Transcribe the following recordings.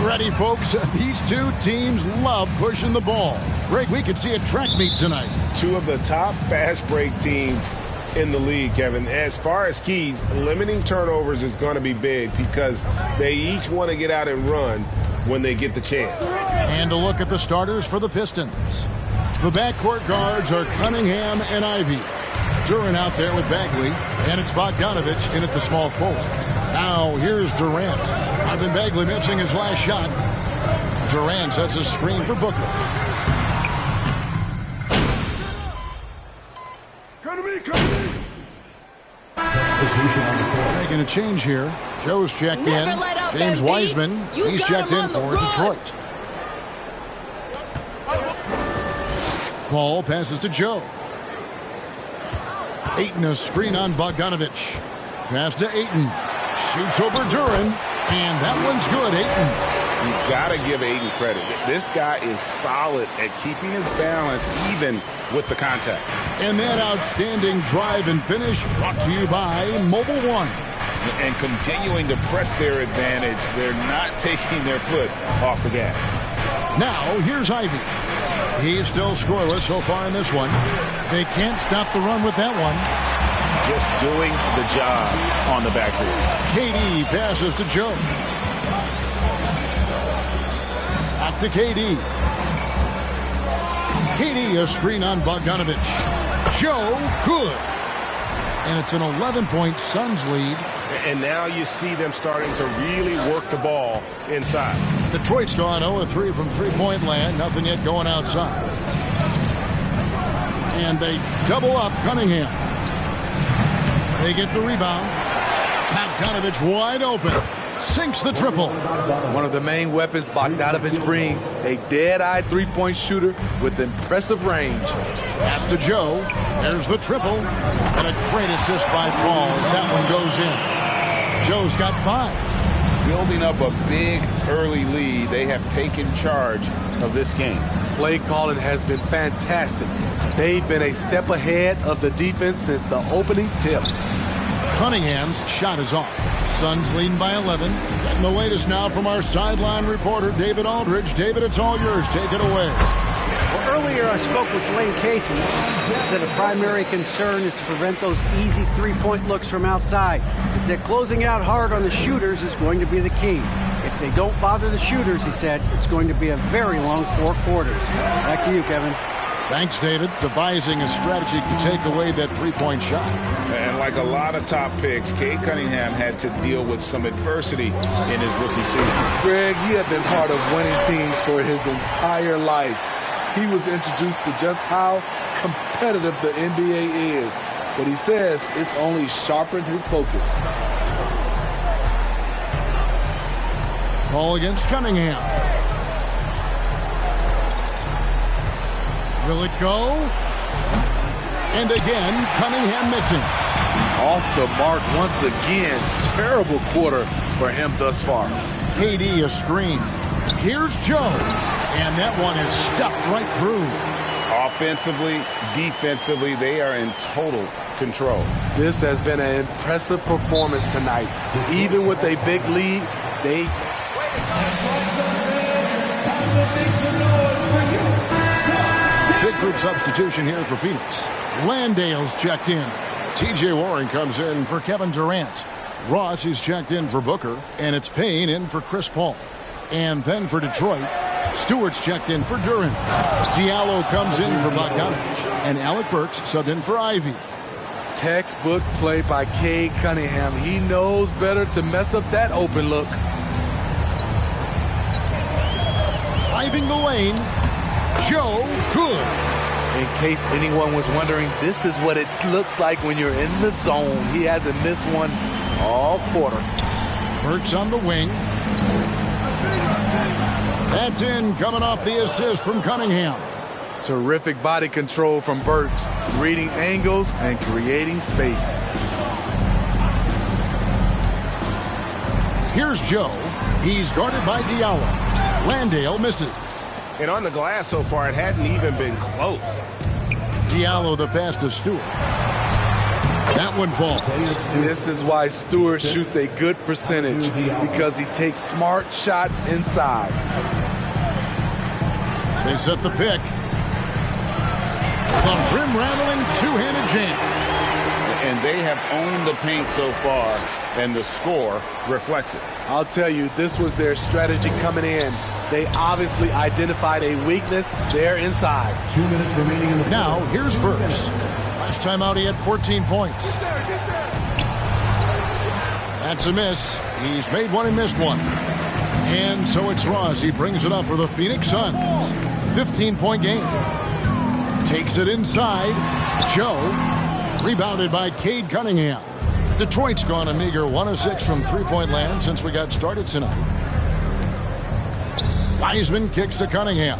ready, folks? These two teams love pushing the ball. Greg, we could see a track meet tonight. Two of the top fast break teams in the league, Kevin. As far as keys, limiting turnovers is going to be big because they each want to get out and run when they get the chance. And a look at the starters for the Pistons. The backcourt guards are Cunningham and Ivy. Duran out there with Bagley, and it's Bogdanovich in at the small forward. Now here's Durant. Ivan Bagley missing his last shot. Durant sets a screen for Booker. Making a change here. Joe's checked in. James Wiseman, he's checked in for Detroit. Paul passes to Joe. Ayton a screen on Bogdanovich. Pass to Ayton. Shoots over Duran. And that one's good, Ayton. You got to give Ayton credit. This guy is solid at keeping his balance even with the contact. And that outstanding drive and finish brought to you by Mobile One. And continuing to press their advantage. They're not taking their foot off the gas. Now, here's Ivy. He's still scoreless so far in this one. They can't stop the run with that one. Just doing the job on the backboard. KD passes to Joe. Back to KD. KD a screen on Bogdanovich. Joe, good. And it's an 11-point Suns lead. And now you see them starting to really work the ball inside. Detroit still on 0-3 from three-point land. Nothing yet going outside. And they double up Cunningham. They get the rebound. Bogdanovich wide open. Sinks the triple. One of the main weapons Bogdanovich brings, a dead-eye three-point shooter with impressive range. Pass to Joe. There's the triple. And a great assist by Paul as that one goes in. Joe's got 5. Building up a big early lead, they have taken charge of this game. Play calling has been fantastic. They've been a step ahead of the defense since the opening tip. Cunningham's shot is off. Suns leading by 11. And the latest now from our sideline reporter, David Aldridge. David, it's all yours. Take it away. Well, earlier I spoke with Dwayne Casey. He said a primary concern is to prevent those easy three-point looks from outside. He said closing out hard on the shooters is going to be the key. If they don't bother the shooters, he said, it's going to be a very long 4 quarters. Back to you, Kevin. Thanks, David. Devising a strategy to take away that three-point shot. And like a lot of top picks, Cade Cunningham had to deal with some adversity in his rookie season. Greg, he had been part of winning teams for his entire life. He was introduced to just how competitive the NBA is. But he says it's only sharpened his focus. Ball against Cunningham. Will it go? And again, Cunningham missing. Off the mark once again. Terrible quarter for him thus far. KD a screen. Here's Joe. And that one is stuffed right through. Offensively, defensively, they are in total control. This has been an impressive performance tonight. Even with a big lead, they... Big group substitution here for Phoenix. Landale's checked in. TJ Warren comes in for Kevin Durant. Ross is checked in for Booker. And it's Payne in for Chris Paul. And then for Detroit, Stewart's checked in for Duran. Diallo comes in for Bogdanovich. And Alec Burks subbed in for Ivy. Textbook play by Cade Cunningham. He knows better to mess up that open look. Driving the lane. Joe, good. In case anyone was wondering, this is what it looks like when you're in the zone. He hasn't missed one all quarter. Burks on the wing. That's in, coming off the assist from Cunningham. Terrific body control from Burks, reading angles and creating space. Here's Joe. He's guarded by Diallo. Landale misses. And on the glass so far, it hadn't even been close. Diallo the pass to Stewart. That one falls. This is why Stewart shoots a good percentage, because he takes smart shots inside. They set the pick. The rim-rattling two-handed jam. And they have owned the paint so far, and the score reflects it. I'll tell you, this was their strategy coming in. They obviously identified a weakness there inside. 2 minutes remaining in the Now, here's Burks. Last time out, he had 14 points. That's a miss. He's made one and missed one. And so it's Ross. He brings it up for the Phoenix Suns. 15-point game. Takes it inside. Joe. Rebounded by Cade Cunningham. Detroit's gone a meager 1 of 6 from three-point land since we got started tonight. Wiseman kicks to Cunningham.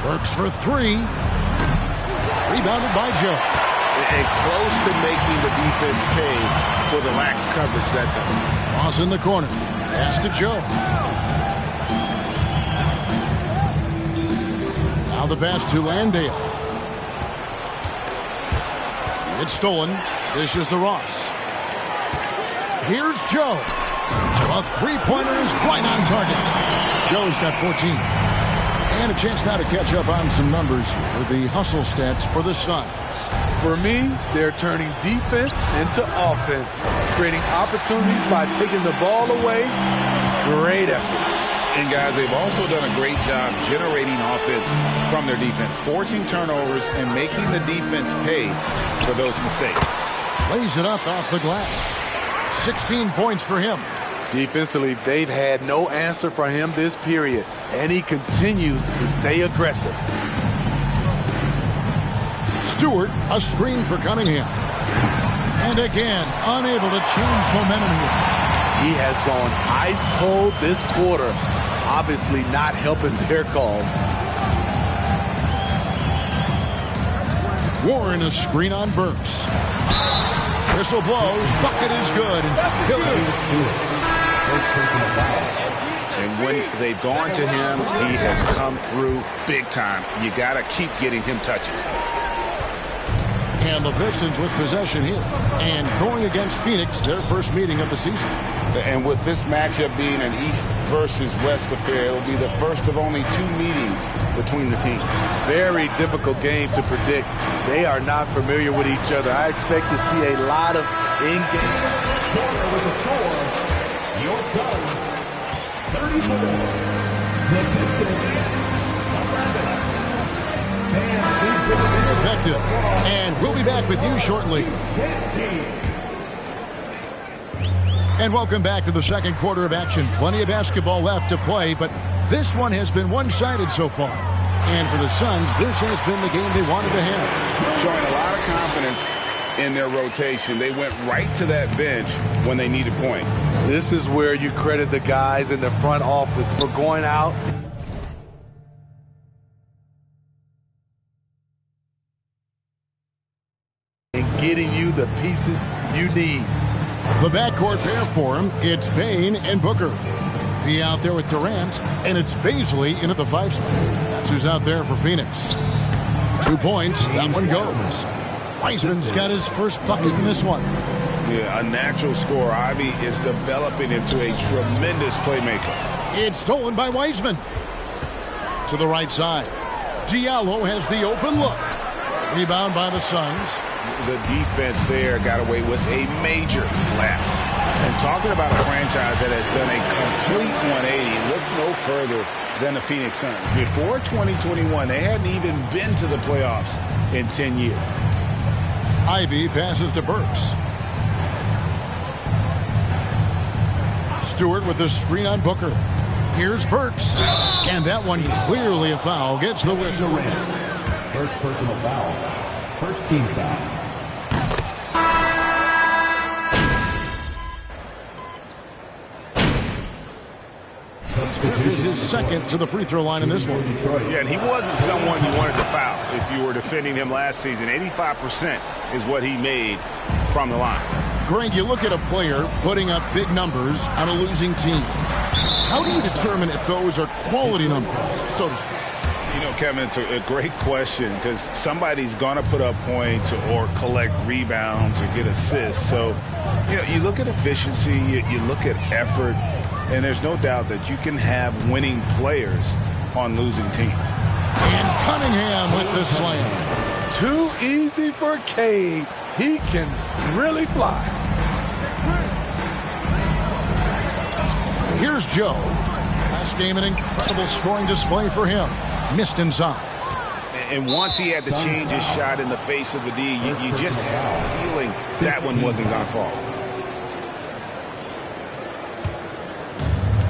Works for three. Rebounded by Joe. And close to making the defense pay for the lax coverage that time. Ross in the corner. Pass to Joe. Now the pass to Landale. It's stolen. This is to Ross. Here's Joe. A three-pointer is right on target. Joe's got 14. And a chance now to catch up on some numbers here. The hustle stats for the Suns. For me, they're turning defense into offense, creating opportunities by taking the ball away. Great effort. And guys, they've also done a great job generating offense from their defense, forcing turnovers and making the defense pay for those mistakes. Lays it up off the glass. 16 points for him. Defensively, they've had no answer for him this period, and he continues to stay aggressive. Stewart, a screen for Cunningham. And again, unable to change momentum here. He has gone ice cold this quarter, obviously not helping their cause. Warren, a screen on Burks. Whistle blows, bucket is good. And when they've gone to him, he has come through big time. You got to keep getting him touches. And the Pistons with possession here. And going against Phoenix, their first meeting of the season. And with this matchup being an East versus West affair, it will be the first of only 2 meetings between the teams. Very difficult game to predict. They are not familiar with each other. I expect to see a lot of in-game. with the score, your Suns 34. The Pistons 11. Effective. And we'll be back with you shortly. And welcome back to the second quarter of action. Plenty of basketball left to play, but this one has been one-sided so far. And for the Suns, this has been the game they wanted to have. Showing a lot of confidence in their rotation. They went right to that bench when they needed points. This is where you credit the guys in the front office for going out and getting you the pieces you need. The backcourt pair for him, it's Payne and Booker. He out there with Durant, and it's Baisley in at the 5 spot. That's who's out there for Phoenix. 2 points, that one goes. Wiseman's got his first bucket in this one. Yeah, a natural scorer. Ivy is developing into a tremendous playmaker. It's stolen by Wiseman. To the right side. Diallo has the open look. Rebound by the Suns. The defense there got away with a major lapse. And talking about a franchise that has done a complete 180, look no further than the Phoenix Suns. Before 2021, they hadn't even been to the playoffs in 10 years. Ivy passes to Burks. Stewart with the screen on Booker. Here's Burks. And that one clearly a foul. Gets the whistle. First personal foul. First team foul. This is his second to the free throw line in this one. Yeah, and he wasn't someone you wanted to foul if you were defending him last season. 85% is what he made from the line. Greg, you look at a player putting up big numbers on a losing team. How do you determine if those are quality numbers, so to speak? You know, Kevin, it's a great question because somebody's going to put up points or collect rebounds or get assists. So, you know, you look at efficiency, you look at effort, and there's no doubt that you can have winning players on losing teams. And Cunningham with the slam. Too easy for Cade. He can really fly. Here's Joe. Last game, an incredible scoring display for him. Missed inside. And once he had to change his shot in the face of the D, you just had a feeling that one wasn't going to fall.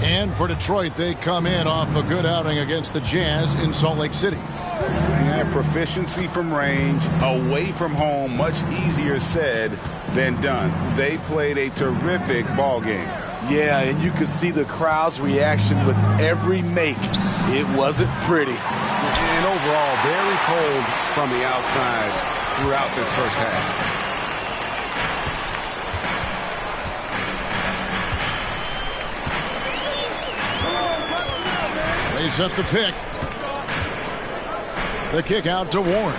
And for Detroit, they come in off a good outing against the Jazz in Salt Lake City. Yeah, proficiency from range, away from home, much easier said than done. They played a terrific ball game. Yeah, and you could see the crowd's reaction with every make. It wasn't pretty. And overall, very cold from the outside throughout this first half. They set the pick. The kick out to Warren.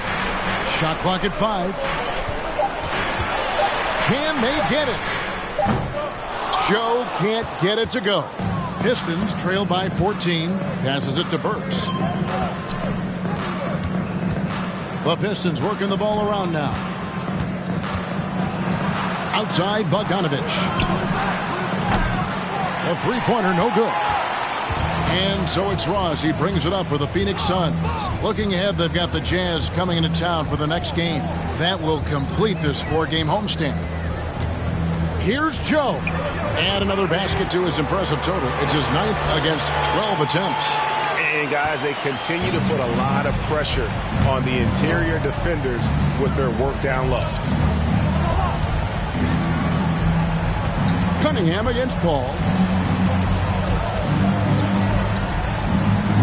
Shot clock at 5. Can they get it? Joe can't get it to go. Pistons trail by 14. Passes it to Burks. The Pistons working the ball around now. Outside Bogdanovich. The three-pointer no good. And so it's Ross. He brings it up for the Phoenix Suns. Looking ahead, they've got the Jazz coming into town for the next game. That will complete this 4-game homestand. Here's Joe. And another basket to his impressive total. It's his 9th against 12 attempts. And, guys, they continue to put a lot of pressure on the interior defenders with their work down low. Cunningham against Paul.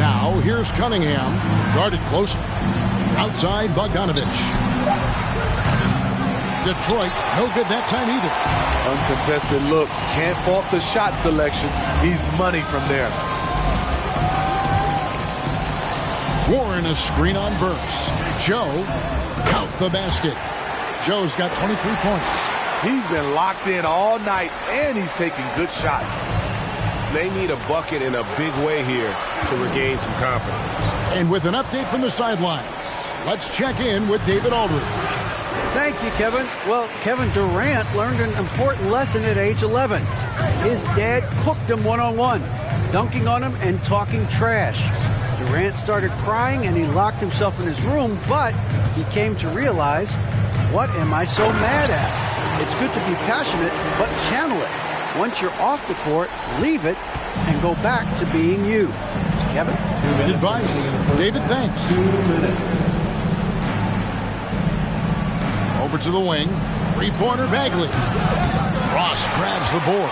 Now, here's Cunningham. Guarded closely. Outside Bogdanovich. Detroit, no good that time either. Uncontested look. Can't fault the shot selection. He's money from there. Warren a screen on Burks. Joe, count the basket. Joe's got 23 points. He's been locked in all night, and he's taking good shots. They need a bucket in a big way here to regain some confidence. And with an update from the sidelines, let's check in with David Aldridge. Thank you, Kevin. Well, Kevin Durant learned an important lesson at age 11. His dad cooked him one-on-one, dunking on him and talking trash. Durant started crying and he locked himself in his room, but he came to realize, what am I so mad at? It's good to be passionate, but channel it. Once you're off the court, leave it and go back to being you. Kevin? Good advice. David, thanks. 2 minutes. Over to the wing. Three-pointer Bagley. Ross grabs the board.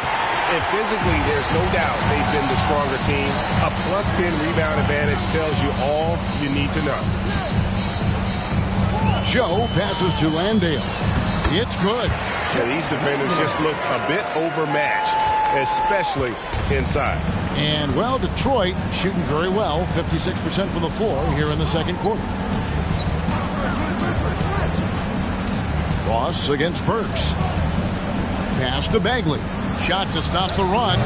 And physically, there's no doubt they've been the stronger team. A +10 rebound advantage tells you all you need to know. Joe passes to Landale. It's good. Yeah, these defenders just look a bit overmatched, especially inside. And, well, Detroit shooting very well, 56% from the floor here in the second quarter. Ross against Burks. Pass to Bagley. Shot to stop the run.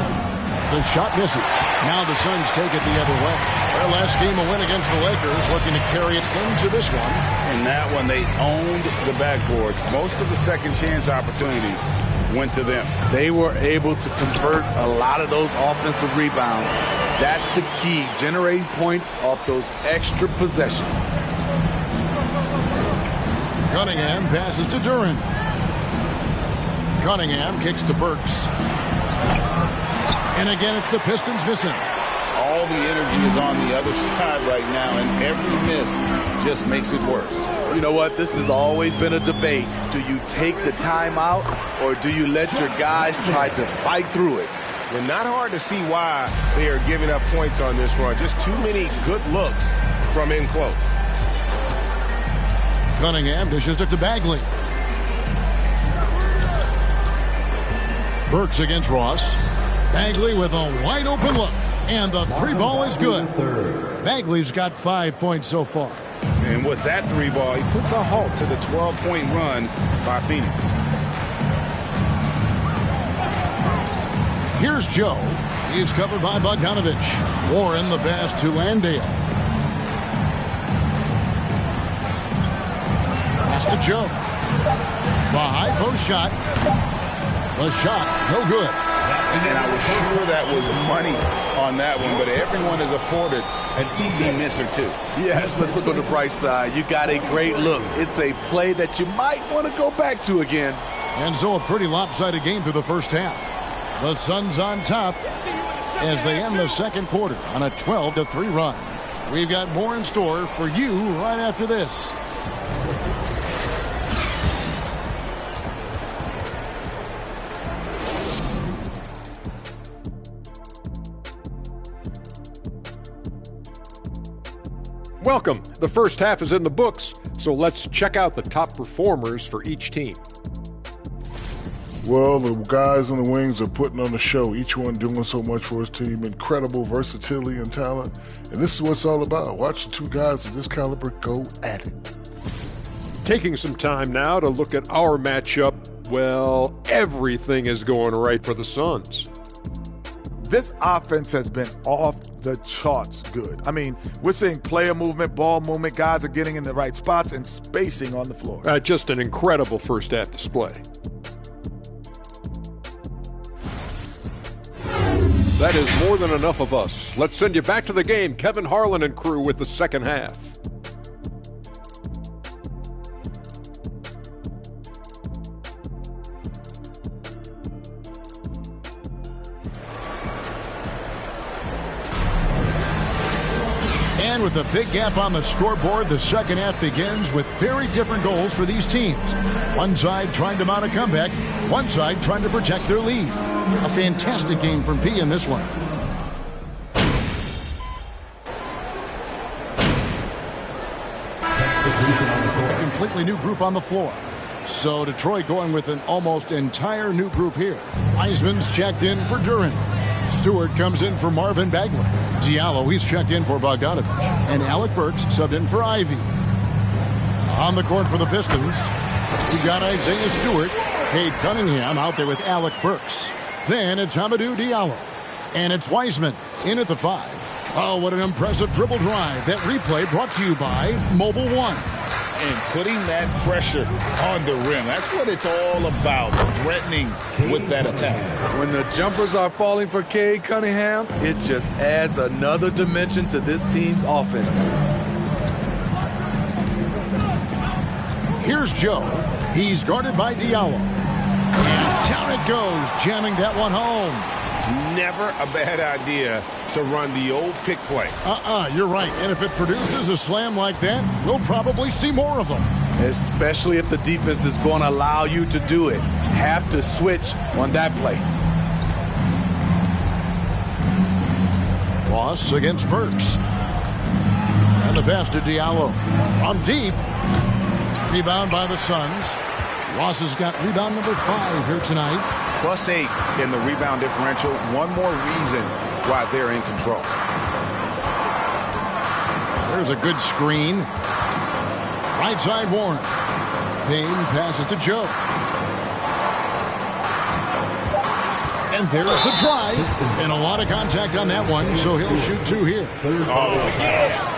The shot misses. Now the Suns take it the other way. Their last game, a win against the Lakers, looking to carry it into this one. In that one, they owned the backboards. Most of the second chance opportunities went to them. They were able to convert a lot of those offensive rebounds. That's the key, generating points off those extra possessions. Cunningham passes to Durant. Cunningham kicks to Burks. And again, it's the Pistons missing. All the energy is on the other side right now, and every miss just makes it worse. You know what? This has always been a debate. Do you take the timeout, or do you let your guys try to fight through it? And not hard to see why they are giving up points on this run. Just too many good looks from in close. Cunningham dishes it to Bagley. Burks against Ross. Bagley with a wide open look. And the three ball is good. Bagley's got 5 points so far. And with that three ball, he puts a halt to the 12-point run by Phoenix. Here's Joe. He's covered by Bogdanovich. Warren the pass to Landale. Pass to Joe. The high post shot. The shot, no good. And I was sure that was money on that one, but everyone is afforded an easy miss or two. Yes, let's look on the bright side. You got a great look. It's a play that you might want to go back to again. And so a pretty lopsided game through the first half. The Suns on top as they end the second quarter on a 12-3 run. We've got more in store for you right after this. Welcome. The first half is in the books, so let's check out the top performers for each team. Well, the guys on the wings are putting on the show, each one doing so much for his team. Incredible versatility and talent. And this is what it's all about, watching two guys of this caliber go at it. Taking some time now to look at our matchup. Well, everything is going right for the Suns. This offense has been off the charts good. I mean, we're seeing player movement, ball movement, guys are getting in the right spots and spacing on the floor. Just an incredible first half display. That is more than enough of us. Let's send you back to the game. Kevin Harlan and crew with the second half. And with a big gap on the scoreboard, the second half begins with very different goals for these teams. One side trying to mount a comeback, one side trying to protect their lead. A fantastic game from P in this one. A completely new group on the floor. So Detroit going with an almost entire new group here. Wiseman's checked in for Duren. Stewart comes in for Marvin Bagley. Diallo, he's checked in for Bogdanovich. And Alec Burks subbed in for Ivy. On the court for the Pistons, we got Isaiah Stewart. Cade Cunningham out there with Alec Burks. Then it's Hamidou Diallo. And it's Wiseman in at the 5. Oh, what an impressive dribble drive. That replay brought to you by Mobile One. And putting that pressure on the rim. That's what it's all about, threatening with that attack. When the jumpers are falling for Cade Cunningham, it just adds another dimension to this team's offense. Here's Joe. He's guarded by Diallo. And down it goes, jamming that one home. Never a bad idea to run the old pick play. You're right. And if it produces a slam like that, we'll probably see more of them. Especially if the defense is going to allow you to do it. Have to switch on that play. Ross against Burks. And the pass to Diallo. From deep. Rebound by the Suns. Ross has got rebound number 5 here tonight. +8 in the rebound differential. One more reason why they're in control. There's a good screen. Right side Warren. Payne passes to Joe. And there's the drive. And a lot of contact on that one, so he'll shoot 2 here. Oh, yeah.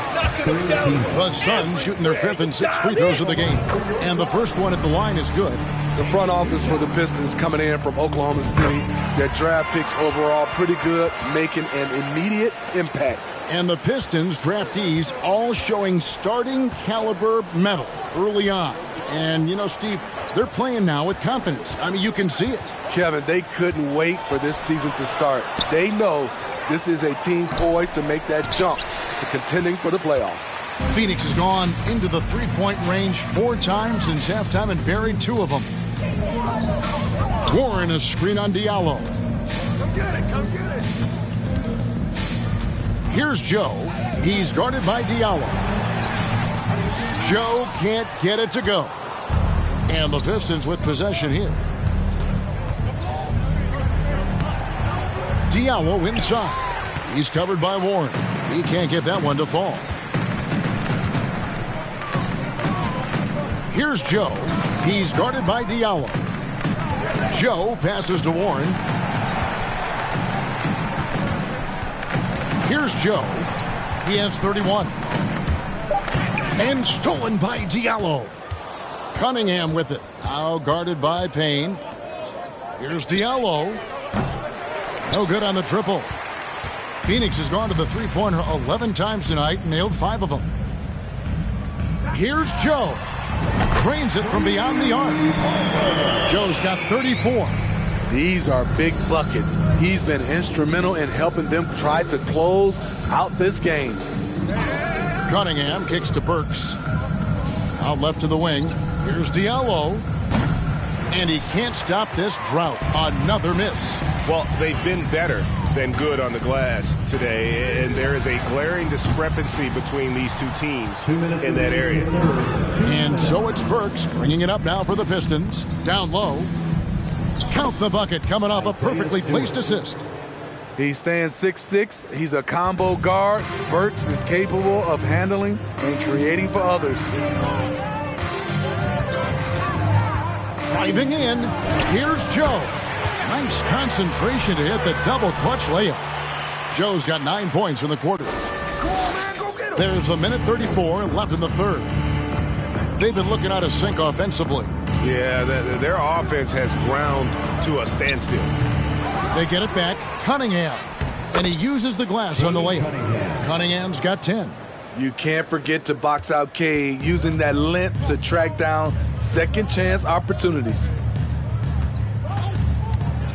The Suns shooting their 5th and 6th free throws of the game. And the first one at the line is good. The front office for the Pistons coming in from Oklahoma City. Their draft picks overall pretty good, making an immediate impact. And the Pistons draftees all showing starting caliber metal early on. And, you know, Steve, they're playing now with confidence. I mean, you can see it. Kevin, they couldn't wait for this season to start. They know this is a team poised to make that jump to contending for the playoffs. Phoenix has gone into the three-point range 4 times since halftime and buried 2 of them. Warren a screen on Diallo. Come get it, come get it. Here's Joe. He's guarded by Diallo. Joe can't get it to go. And the Pistons with possession here. Diallo inside. He's covered by Warren. He can't get that one to fall. Here's Joe. He's guarded by Diallo. Joe passes to Warren. Here's Joe. He has 31. And stolen by Diallo. Cunningham with it. Now guarded by Payne. Here's Diallo. No good on the triple. Phoenix has gone to the three-pointer 11 times tonight and nailed 5 of them. Here's Joe. Cranes it from beyond the arc. Joe's got 34. These are big buckets. He's been instrumental in helping them try to close out this game. Cunningham kicks to Burks. Out left to the wing. Here's Diallo. And he can't stop this drought. Another miss. Well, they've been better than good on the glass today, and there is a glaring discrepancy between these two teams in that area. And so it's Burks bringing it up now for the Pistons. Down low. Count the bucket coming off a perfectly placed assist. He stands 6'6". He's a combo guard. Burks is capable of handling and creating for others. Driving in, here's Joe. Nice concentration to hit the double clutch layup. Joe's got 9 points in the quarter. There's a minute 34 left in the third. They've been looking out of sync offensively. Yeah, their offense has ground to a standstill. They get it back. Cunningham. And he uses the glass on the layup. Cunningham's got 10. You can't forget to box out Cade, using that length to track down second chance opportunities.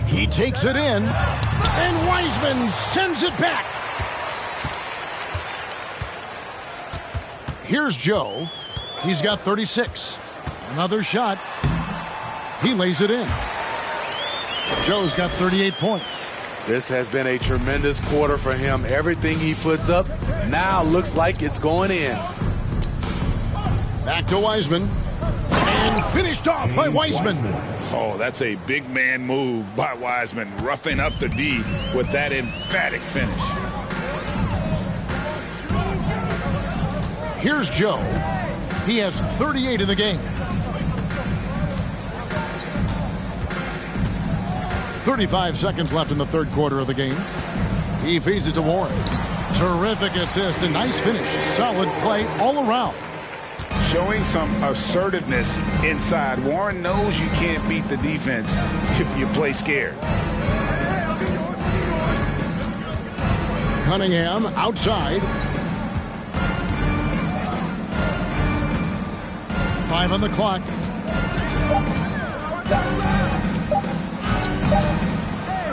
He takes it in, and Wiseman sends it back. Here's Joe. He's got 36. Another shot. He lays it in. Joe's got 38 points. This has been a tremendous quarter for him. Everything he puts up now looks like it's going in. Back to Wiseman. And finished off by Wiseman. Oh, that's a big man move by Wiseman, roughing up the D with that emphatic finish. Here's Joe. He has 38 in the game. 35 seconds left in the third quarter of the game. He feeds it to Warren. Terrific assist and nice finish. Solid play all around. Showing some assertiveness inside. Warren knows you can't beat the defense if you play scared. Cunningham outside. 5 on the clock.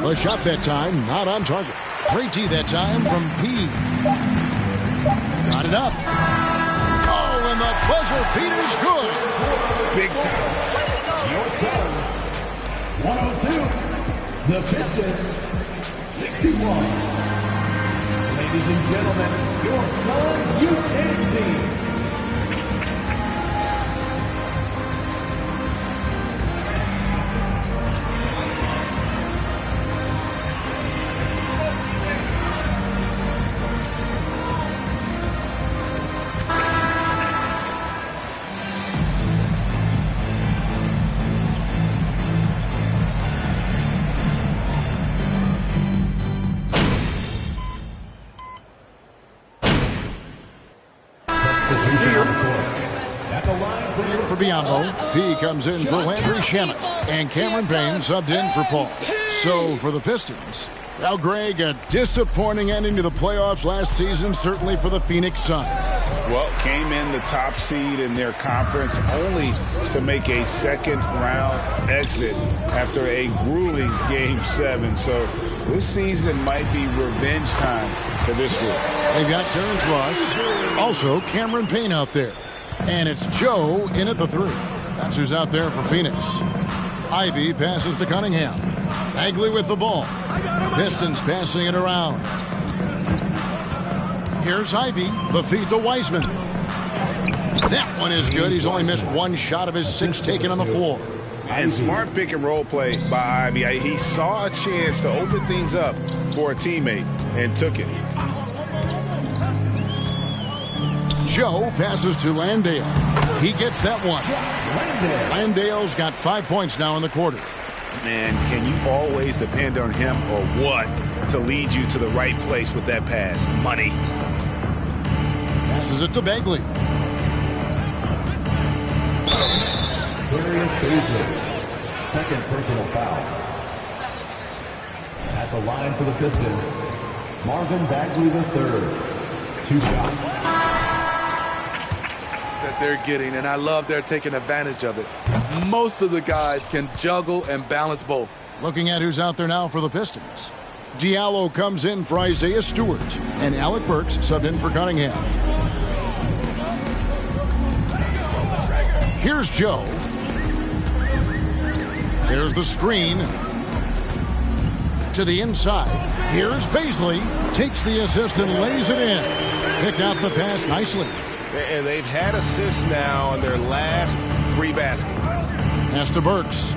The shot that time, not on target. Great D that time from P. Got it up. Oh, and the buzzer beat is good. Big time. 102. The Pistons, 61. Ladies and gentlemen, your Sun UK team. P comes in for Landry Shamet, and Cameron Payne subbed in for Paul. So for the Pistons, now Greg, a disappointing ending to the playoffs last season, certainly for the Phoenix Suns. Well, came in the top seed in their conference only to make a second-round exit after a grueling Game 7. So this season might be revenge time for this group. They've got Terrence Ross, also Cameron Payne out there. And it's Joe in at the 3. That's who's out there for Phoenix. Ivy passes to Cunningham. Bagley with the ball. Pistons passing it around. Here's Ivy. The feed to Wiseman. That one is good. He's only missed one shot of his 6 taken on the floor. And smart pick and roll play by Ivy. He saw a chance to open things up for a teammate and took it. Joe passes to Landale. He gets that one. Landale's got 5 points now in the quarter. Man, can you always depend on him or what to lead you to the right place with that pass? Money. Passes it to Bagley. Darius Baisley, second personal foul. At the line for the Pistons, Marvin Bagley III. 2 shots. That they're getting, and I love they're taking advantage of it. Most of the guys can juggle and balance both. Looking at who's out there now for the Pistons. Diallo comes in for Isaiah Stewart, and Alec Burks subbed in for Cunningham. Here's Joe. There's the screen. To the inside. Here's Baisley. Takes the assist and lays it in. Picked out the pass nicely. And they've had assists now on their last 3 baskets. Pass to Burks.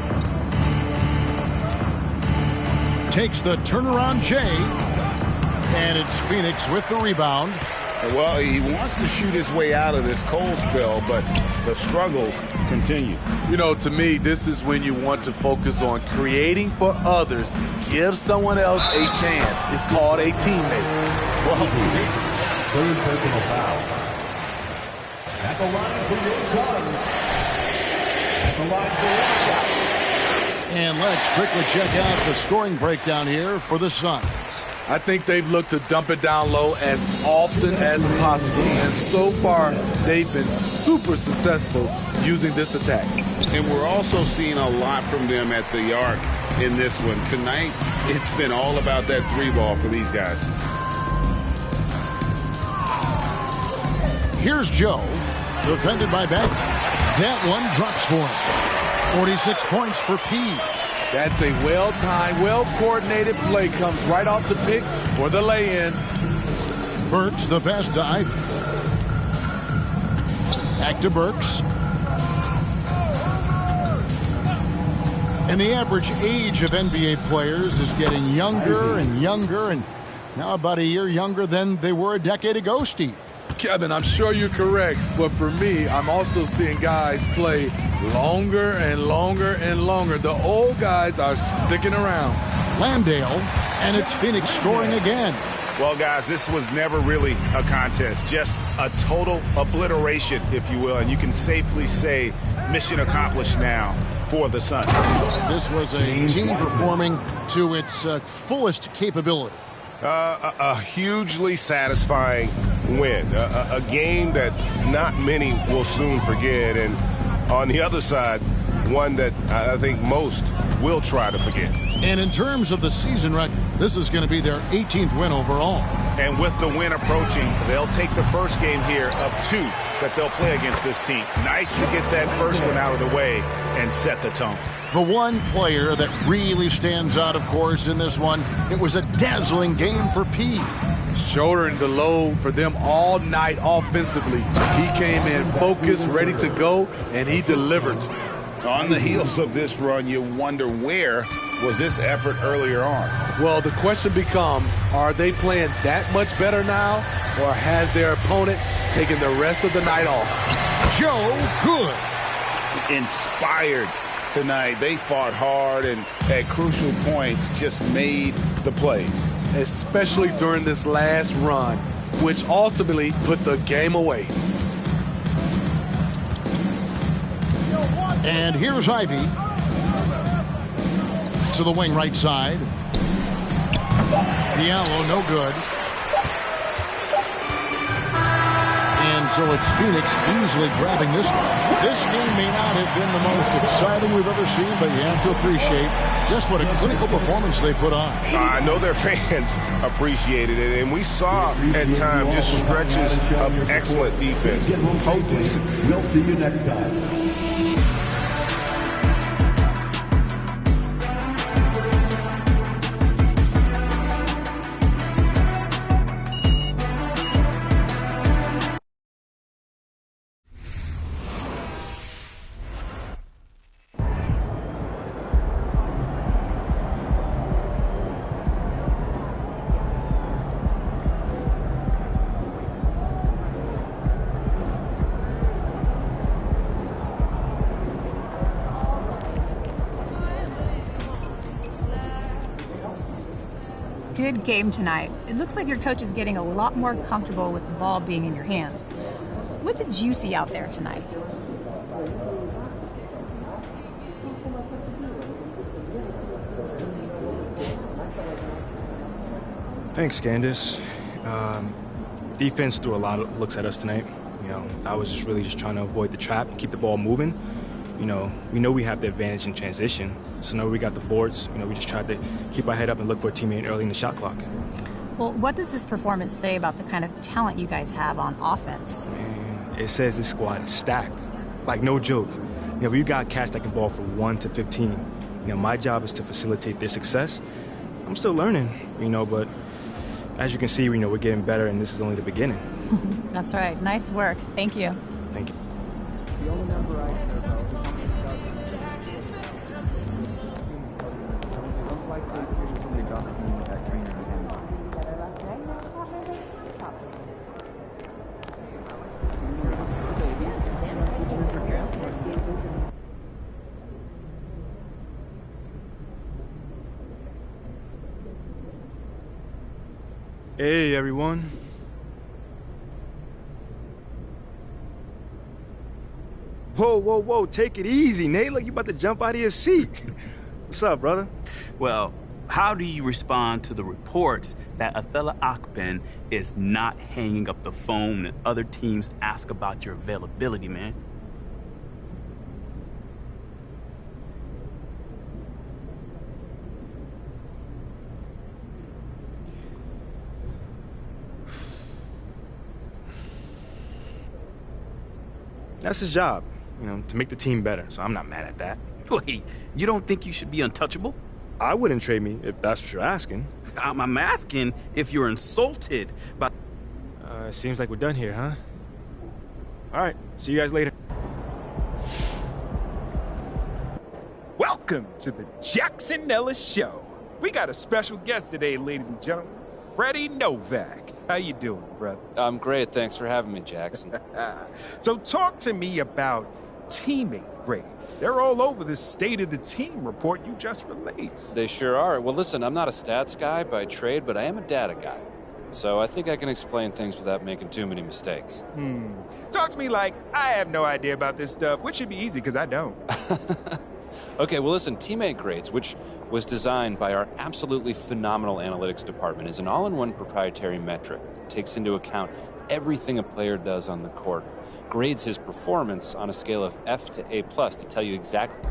Takes the turnaround J. And it's Phoenix with the rebound. Well, he wants to shoot his way out of this cold spell, but the struggles continue. You know, to me, this is when you want to focus on creating for others. Give someone else a chance. It's called a teammate. Well, third personal foul. At the line for your Suns. At the line for your shots. And let's quickly check out the scoring breakdown here for the Suns. I think they've looked to dump it down low as often as possible. And so far, they've been super successful using this attack. And we're also seeing a lot from them at the arc in this one. Tonight, it's been all about that 3-ball for these guys. Here's Joe, defended by Bagley. That one drops for him. 46 points for P. That's a well-timed, well-coordinated play. Comes right off the pick for the lay-in. Burks the pass to Ivy. Back to Burks. And the average age of NBA players is getting younger and younger, and now about a year younger than they were a decade ago, Steve. Kevin, I'm sure you're correct, but for me, I'm also seeing guys play longer and longer and longer. The old guys are sticking around. Landale, and it's Phoenix scoring again. Well, guys, this was never really a contest, just a total obliteration, if you will, and you can safely say mission accomplished now for the Suns. This was a team performing to its fullest capability. A hugely satisfying win, a game that not many will soon forget, and on the other side, one that I think most will try to forget. And in terms of the season record, this is going to be their 18th win overall. And with the win approaching, they'll take the first game here of 2 that they'll play against this team. Nice to get that first one out of the way and set the tone. The one player that really stands out, of course, in this one, it was a dazzling game for P. Shouldering the load for them all night offensively. He came in focused, ready to go, and he delivered. On the heels of this run, you wonder where was this effort earlier on? Well, the question becomes, are they playing that much better now, or has their opponent taken the rest of the night off? Joe, good. Inspired tonight. They fought hard and at crucial points just made the plays. Especially during this last run, which ultimately put the game away. And here's Ivy. To the wing right side. Diallo, no good. And so it's Phoenix easily grabbing this one. This game may not have been the most exciting we've ever seen, but you have to appreciate just what a clinical performance they put on. I know their fans appreciated it, and we saw at times just stretches of excellent defense. We'll see you next time. good game tonight. It looks like your coach is getting a lot more comfortable with the ball being in your hands. What did you see out there tonight? Thanks, Candace. Defense threw a lot of looks at us tonight. I was just trying to avoid the trap and keep the ball moving. We know we have the advantage in transition, so now we got the boards. We just tried to keep our head up and look for a teammate early in the shot clock. Well, what does this performance say about the kind of talent you guys have on offense? Man, it says this squad is stacked. Like, no joke. We've got cats that can ball from 1 to 15. My job is to facilitate their success. I'm still learning, but as you can see, we're getting better, and this is only the beginning. That's right. Nice work. Thank you. Thank you. The only number I know is Hey, everyone. Whoa, take it easy, Nate. Like you about to jump out of your seat. What's up, brother? Well, how do you respond to the reports that Athala Akpen is not hanging up the phone and other teams ask about your availability, man? That's his job, to make the team better, so I'm not mad at that. Wait, you don't think you should be untouchable? I wouldn't trade me if that's what you're asking. I'm asking if you're insulted by... Seems like we're done here, huh? All right, see you guys later. Welcome to the Jackson Ellis Show. We got a special guest today, ladies and gentlemen. Freddie Novak. How you doing, brother? I'm great. Thanks for having me, Jackson. So talk to me about teammate grades. They're all over the State of the Team report you just released. They sure are. Well, listen, I'm not a stats guy by trade, but I am a data guy. So I think I can explain things without making too many mistakes. Talk to me like I have no idea about this stuff, which should be easy because I don't. Okay, well, listen, teammate grades, which was designed by our absolutely phenomenal analytics department, is an all-in-one proprietary metric that takes into account everything a player does on the court, grades his performance on a scale of F to A+ to tell you exactly...